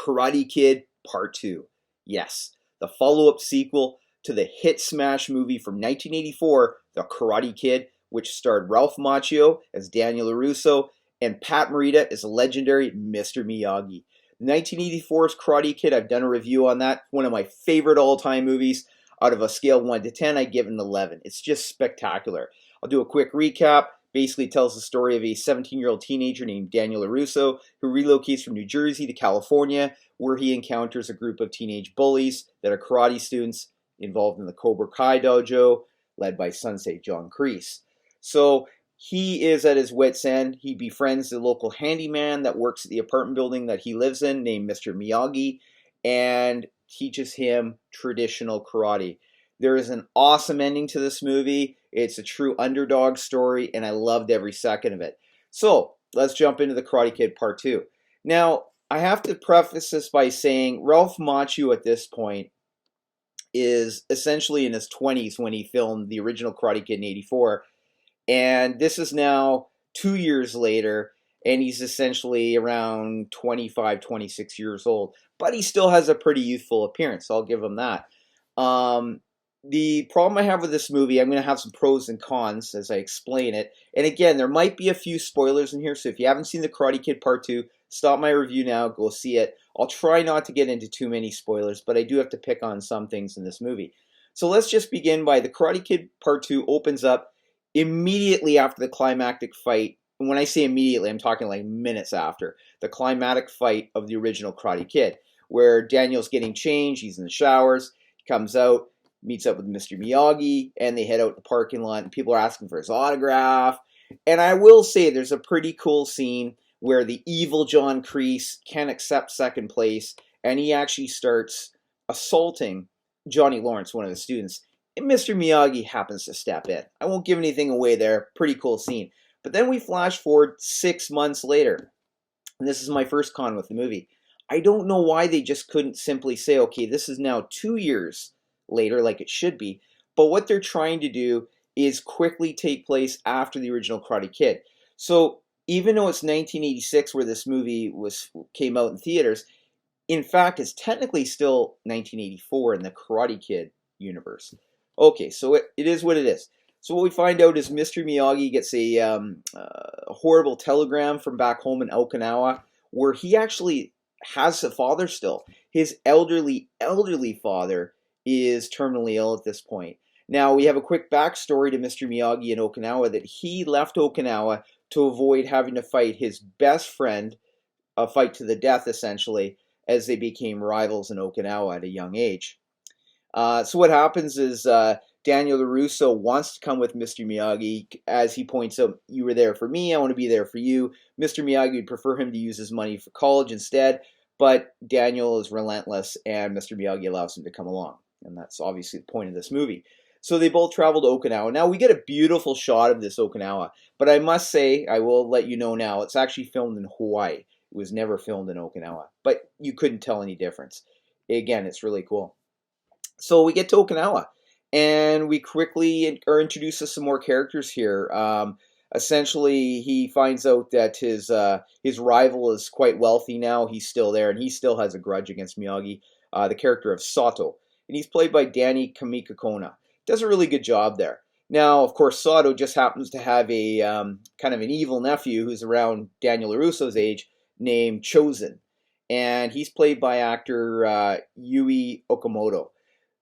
Karate Kid Part 2. Yes, the follow-up sequel to the hit smash movie from 1984, The Karate Kid, which starred Ralph Macchio as Daniel LaRusso and Pat Morita as legendary Mr. Miyagi. 1984's Karate Kid, I've done a review on that. One of my favorite all-time movies. Out of a scale of 1 to 10, I give it an 11. It's just spectacular. I'll do a quick recap. Basically tells the story of a 17-year-old teenager named Daniel LaRusso who relocates from New Jersey to California, where he encounters a group of teenage bullies that are karate students involved in the Cobra Kai dojo, led by Sensei John Kreese. So he is at his wit's end. He befriends the local handyman that works at the apartment building that he lives in, named Mr. Miyagi, and teaches him traditional karate. There is an awesome ending to this movie. It's a true underdog story, and I loved every second of it. So let's jump into the Karate Kid Part 2. Now, I have to preface this by saying Ralph Macchio at this point is essentially in his 20s when he filmed the original Karate Kid in 84. And this is now 2 years later, and he's essentially around 25, 26 years old. But he still has a pretty youthful appearance, so I'll give him that. The problem I have with this movie, I'm going to have some pros and cons as I explain it. And again, there might be a few spoilers in here, so if you haven't seen The Karate Kid Part 2, stop my review now, go see it. I'll try not to get into too many spoilers, but I do have to pick on some things in this movie. So let's just begin by The Karate Kid Part 2 opens up immediately after the climactic fight. And when I say immediately, I'm talking like minutes after the climactic fight of the original Karate Kid, where Daniel's getting changed, he's in the showers, he comes out, meets up with Mr. Miyagi, and they head out the parking lot, and people are asking for his autograph. And I will say there's a pretty cool scene where the evil John Kreese can't accept second place, and he actually starts assaulting Johnny Lawrence, one of the students. And Mr. Miyagi happens to step in. I won't give anything away there. Pretty cool scene. But then we flash forward 6 months later, and this is my first con with the movie. I don't know why they just couldn't simply say, okay, this is now 2 years later, like it should be. But what they're trying to do is quickly take place after the original Karate Kid. So even though it's 1986 where this movie came out in theaters, in fact, it's technically still 1984 in the Karate Kid universe. Okay, so it is what it is. So what we find out is Mr. Miyagi gets a horrible telegram from back home in Okinawa, where he actually has a father still. His elderly father is terminally ill at this point. Now, we have a quick backstory to Mr. Miyagi in Okinawa that he left Okinawa to avoid having to fight his best friend, a fight to the death, essentially, as they became rivals in Okinawa at a young age. So what happens is Daniel LaRusso wants to come with Mr. Miyagi. As he points out, you were there for me, I want to be there for you. Mr. Miyagi would prefer him to use his money for college instead, but Daniel is relentless, and Mr. Miyagi allows him to come along. And that's obviously the point of this movie. So they both travel to Okinawa. Now, we get a beautiful shot of this Okinawa. But I must say, I will let you know now, it's actually filmed in Hawaii. It was never filmed in Okinawa. But you couldn't tell any difference. Again, it's really cool. So we get to Okinawa. And we quickly are introduced to some more characters here. Essentially, he finds out that his rival is quite wealthy now. He's still there, and he still has a grudge against Miyagi. The character of Sato. And he's played by Danny Kamikakona. Does a really good job there. Now, of course, Sato just happens to have a kind of an evil nephew who's around Daniel LaRusso's age named Chosen. And he's played by actor Yui Okamoto.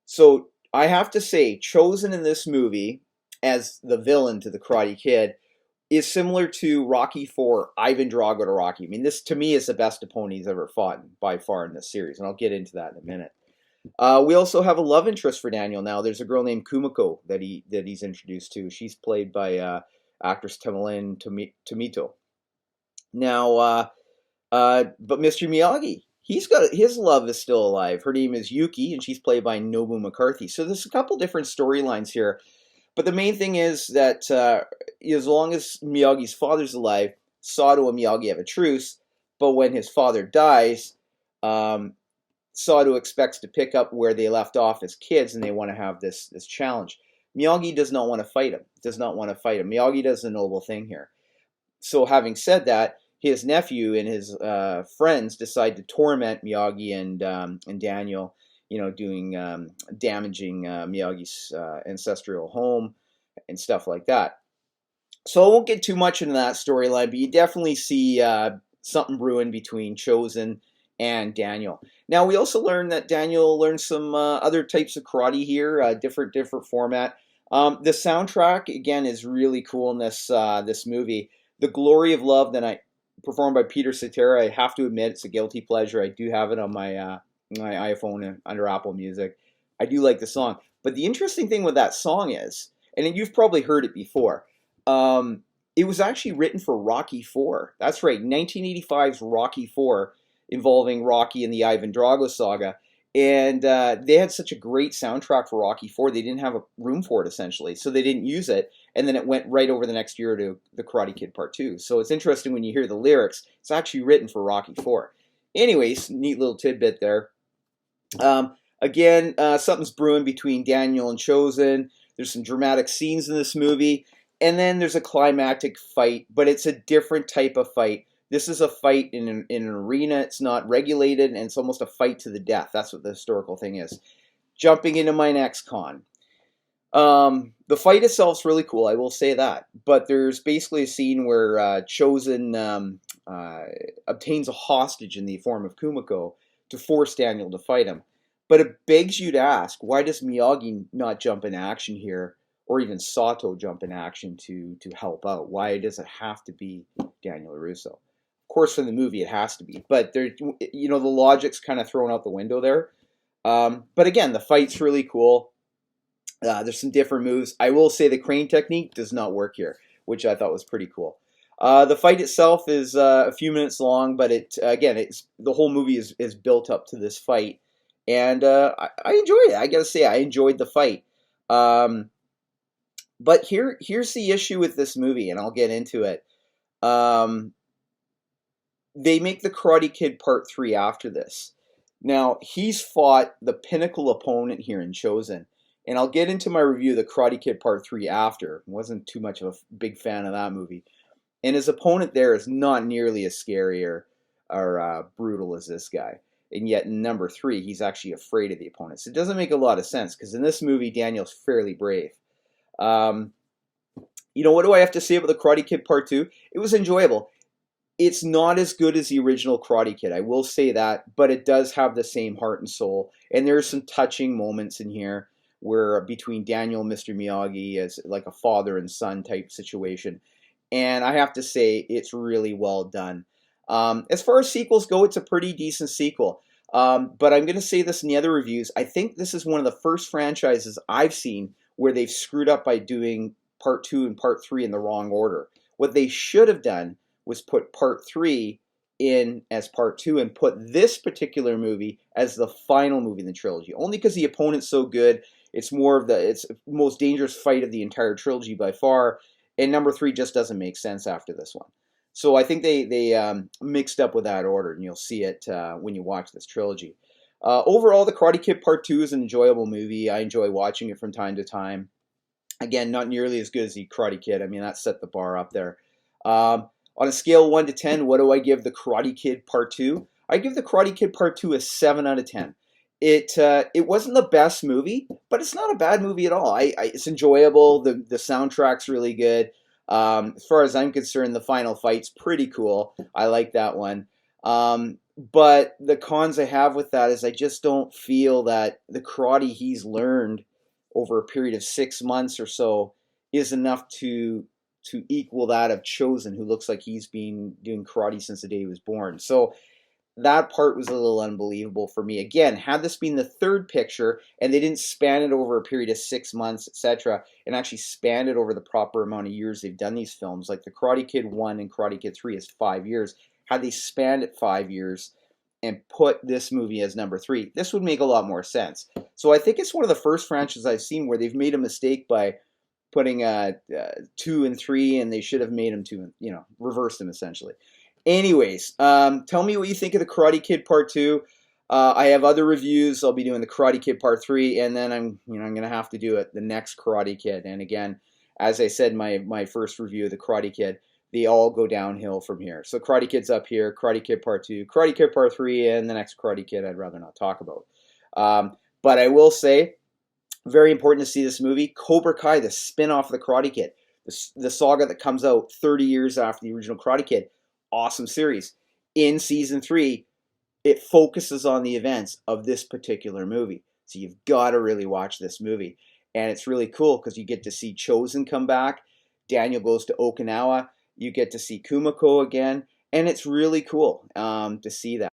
So I have to say, Chosen in this movie as the villain to the Karate Kid is similar to Rocky IV, Ivan Drago to Rocky. I mean, this to me is the best opponent he's ever fought by far in this series. And I'll get into that in a minute. We also have a love interest for Daniel now. There's a girl named Kumiko that he's introduced to. She's played by actress Tamalin Tomito. Now, but Mr. Miyagi, his love is still alive. Her name is Yuki, and she's played by Nobu McCarthy. So there's a couple different storylines here. But the main thing is that as long as Miyagi's father's alive, Sato and Miyagi have a truce. But when his father dies, Sato expects to pick up where they left off as kids, and they want to have this challenge. Miyagi does not want to fight him. Miyagi does a noble thing here. So having said that, his nephew and his friends decide to torment Miyagi and Daniel, doing damaging Miyagi's ancestral home and stuff like that. So I won't get too much into that storyline, but you definitely see something brewing between Chosen and Daniel. Now we also learned that Daniel learned some other types of karate here, different format. The soundtrack again is really cool in this movie. The Glory of Love that I performed by Peter Cetera. I have to admit it's a guilty pleasure. I do have it on my iPhone under Apple Music. I do like the song, but the interesting thing with that song is, and you've probably heard it before. It was actually written for Rocky IV. That's right, 1985's Rocky IV, involving Rocky and the Ivan Drago saga. And they had such a great soundtrack for Rocky IV, they didn't have a room for it, essentially. So they didn't use it, and then it went right over the next year to The Karate Kid Part 2. So it's interesting when you hear the lyrics, it's actually written for Rocky IV. Anyways, neat little tidbit there. Again, something's brewing between Daniel and Chosen. There's some dramatic scenes in this movie. And then there's a climactic fight, but it's a different type of fight. This is a fight in an arena. It's not regulated, and it's almost a fight to the death. That's what the historical thing is. Jumping into my next con. The fight itself is really cool, I will say that. But there's basically a scene where Chosen obtains a hostage in the form of Kumiko to force Daniel to fight him. But it begs you to ask, why does Miyagi not jump in action here? Or even Sato jump in action to help out? Why does it have to be Daniel LaRusso? Of course, from the movie, it has to be. But there, the logic's kind of thrown out the window there. But again, the fight's really cool. There's some different moves. I will say the crane technique does not work here, which I thought was pretty cool. The fight itself is a few minutes long, but the whole movie is built up to this fight, and I enjoyed it. I gotta say, I enjoyed the fight. But here's the issue with this movie, and I'll get into it. They make the Karate Kid Part 3 after this. Now, he's fought the pinnacle opponent here in Chosen. And I'll get into my review of the Karate Kid Part 3 after. Wasn't too much of a big fan of that movie. And his opponent there is not nearly as scary or brutal as this guy. And yet in number 3, he's actually afraid of the opponent. So it doesn't make a lot of sense, because in this movie, Daniel's fairly brave. What do I have to say about the Karate Kid Part 2? It was enjoyable. It's not as good as the original Karate Kid, I will say that, but it does have the same heart and soul. And there's some touching moments in here where between Daniel and Mr. Miyagi as like a father and son type situation. And I have to say, it's really well done. As far as sequels go, it's a pretty decent sequel. But I'm going to say this in the other reviews. I think this is one of the first franchises I've seen where they've screwed up by doing Part 2 and Part 3 in the wrong order. What they should have done was put Part 3 in as Part 2 and put this particular movie as the final movie in the trilogy. Only because the opponent's so good. It's it's the most dangerous fight of the entire trilogy by far. And number 3 just doesn't make sense after this one. So I think they mixed up with that order, and you'll see it when you watch this trilogy. Overall, The Karate Kid Part 2 is an enjoyable movie. I enjoy watching it from time to time. Again, not nearly as good as The Karate Kid. I mean, that set the bar up there. On a scale of 1 to 10, what do I give The Karate Kid Part 2? I give The Karate Kid Part 2 a 7 out of 10. It wasn't the best movie, but it's not a bad movie at all. It's enjoyable. The soundtrack's really good. As far as I'm concerned, the final fight's pretty cool. I like that one. But the cons I have with that is I just don't feel that the karate he's learned over a period of 6 months or so is enough to equal that of Chosen, who looks like he's been doing karate since the day he was born. So that part was a little unbelievable for me. Again, had this been the third picture and they didn't span it over a period of 6 months, etc., and actually span it over the proper amount of years they've done these films, like the Karate Kid 1 and Karate Kid 3 is 5 years. Had they spanned it 5 years and put this movie as number 3, this would make a lot more sense. So I think it's one of the first franchises I've seen where they've made a mistake by putting 2 and 3, and they should have made them 2, and reversed them essentially. Anyways, tell me what you think of the Karate Kid Part 2. I have other reviews. I'll be doing the Karate Kid Part 3, and then I'm gonna have to do the next Karate Kid. And again, as I said, my first review of the Karate Kid. they all go downhill from here. So Karate Kid's up here, Karate Kid Part 2, Karate Kid Part 3, and the next Karate Kid I'd rather not talk about. But I will say, very important to see this movie. Cobra Kai, the spin-off of the Karate Kid. The saga that comes out 30 years after the original Karate Kid. Awesome series. In season 3, it focuses on the events of this particular movie. So you've got to really watch this movie. And it's really cool because you get to see Chozen come back. Daniel goes to Okinawa. You get to see Kumiko again. And it's really cool to see that.